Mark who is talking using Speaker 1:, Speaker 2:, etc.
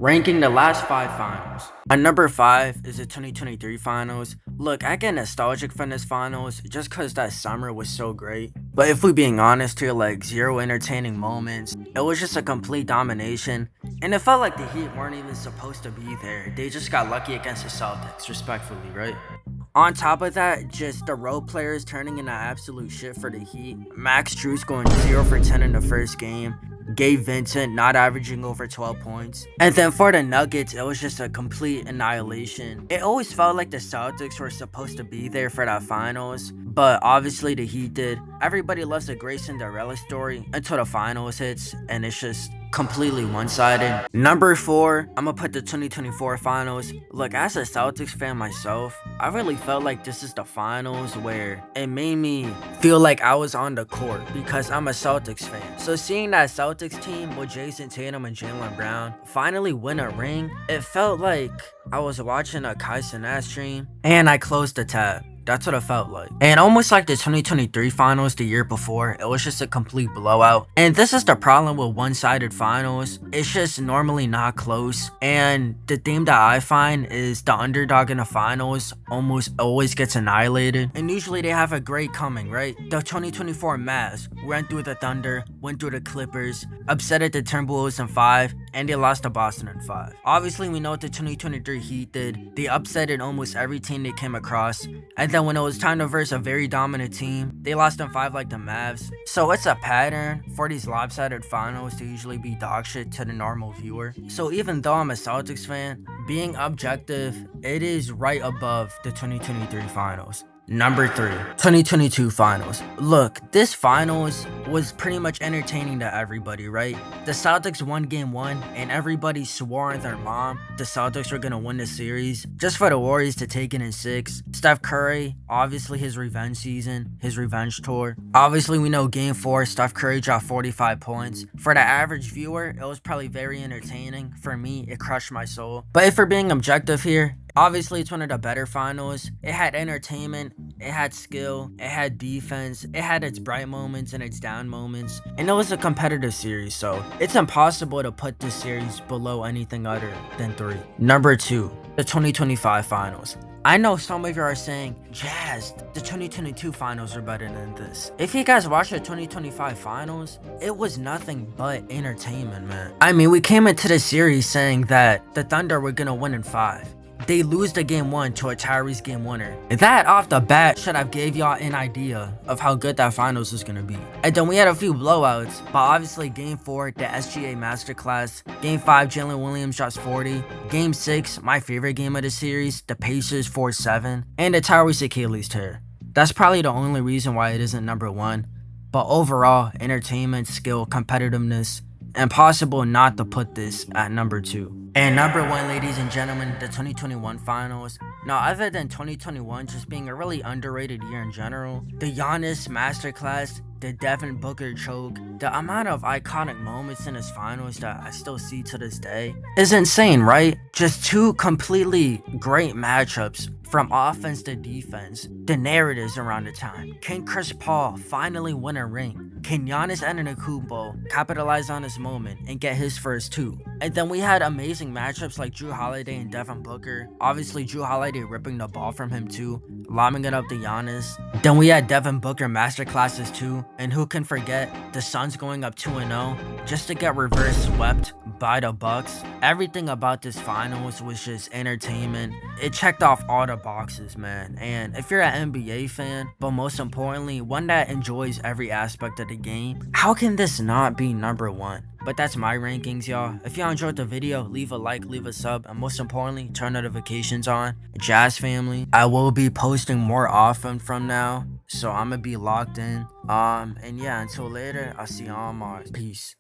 Speaker 1: Ranking the last 5 finals. At number 5 is the 2023 finals. Look, I get nostalgic from this finals just cause that summer was so great. But if we being honest here, like zero entertaining moments. It was just a complete domination. And it felt like the Heat weren't even supposed to be there. They just got lucky against the Celtics, respectfully, right? On top of that, just the role players turning into absolute shit for the Heat. Max Strus going 0 for 10 in the first game. Gabe Vincent not averaging over 12 points. And then for the Nuggets, it was just a complete annihilation. It always felt like the Celtics were supposed to be there for that finals, but obviously the Heat did. Everybody loves a great Cinderella story until the finals hits, and it's just completely one-sided. Number 4, I'm gonna put the 2024 finals. Look, as a Celtics fan myself, I really felt like this is the finals where it made me feel like I was on the court because I'm a Celtics fan. So seeing that Celtics team with Jason Tatum and Jaylen Brown finally win a ring, it felt like I was watching a Kai Cenat stream and I closed the tab. That's what it felt like. And almost like the 2023 finals the year before, it was just a complete blowout. And this is the problem with one-sided finals. It's just normally not close. And the theme that I find is the underdog in the finals almost always gets annihilated. And usually they have a great coming, right? The 2024 Mavs went through the Thunder, went through the Clippers, upsetted the Timberwolves in 5, and they lost to Boston in 5. Obviously, we know what the 2023 Heat did. They upsetted almost every team they came across. And then when it was time to verse a very dominant team, they lost in 5 like the Mavs. So it's a pattern for these lopsided finals to usually be dog shit to the normal viewer. So even though I'm a Celtics fan, being objective, it is right above the 2023 finals. Number 3, 2022 finals. Look, this finals was pretty much entertaining to everybody, right? The Celtics won game 1 and everybody swore on their mom the Celtics were gonna win the series just for the Warriors to take it in 6. Steph Curry, obviously his revenge season, his revenge tour. Obviously we know game 4, Steph Curry dropped 45 points. For the average viewer, it was probably very entertaining. For me, it crushed my soul. But if we're being objective here, obviously, it's one of the better finals. It had entertainment, it had skill, it had defense, it had its bright moments and its down moments, and it was a competitive series, so it's impossible to put this series below anything other than 3. Number 2, the 2025 finals. I know some of you are saying, Jazz, the 2022 finals are better than this. If you guys watched the 2025 finals, it was nothing but entertainment, man. I mean, we came into the series saying that the Thunder were gonna win in 5. They lose the game 1 to a Tyrese game winner. That off the bat should have gave y'all an idea of how good that finals is gonna be. And then we had a few blowouts, but obviously game 4, the SGA Masterclass. Game 5, Jalen Williams drops 40. Game 6, my favorite game of the series, the Pacers 4-7. And the Tyrese Achilles tear. That's probably the only reason why it isn't number 1. But overall, entertainment, skill, competitiveness, impossible not to put this at number 2. And number 1, ladies and gentlemen, the 2021 finals. Now, other than 2021 just being a really underrated year in general, the Giannis Masterclass, the Devin Booker choke, the amount of iconic moments in his finals that I still see to this day is insane, right? Just 2 completely great matchups from offense to defense. The narratives around the time. Can Chris Paul finally win a ring? Can Giannis Antetokounmpo capitalize on this moment and get his first 2? And then we had amazing matchups like Jrue Holiday and Devin Booker. Obviously, Jrue Holiday ripping the ball from him too, lobbing it up to Giannis. Then we had Devin Booker masterclasses too. And who can forget the Suns going up 2-0 just to get reverse swept by the Bucks. Everything about this finals was just entertainment. It checked off all the boxes, man. And if you're an NBA fan, but most importantly, one that enjoys every aspect of the game, how can this not be number 1? But that's my rankings, y'all. If y'all enjoyed the video, leave a like, leave a sub, and most importantly, turn notifications on. Jazz family, I will be posting more often from now, so I'm gonna be locked in. And yeah, until later, I'll see y'all on Mars. Peace.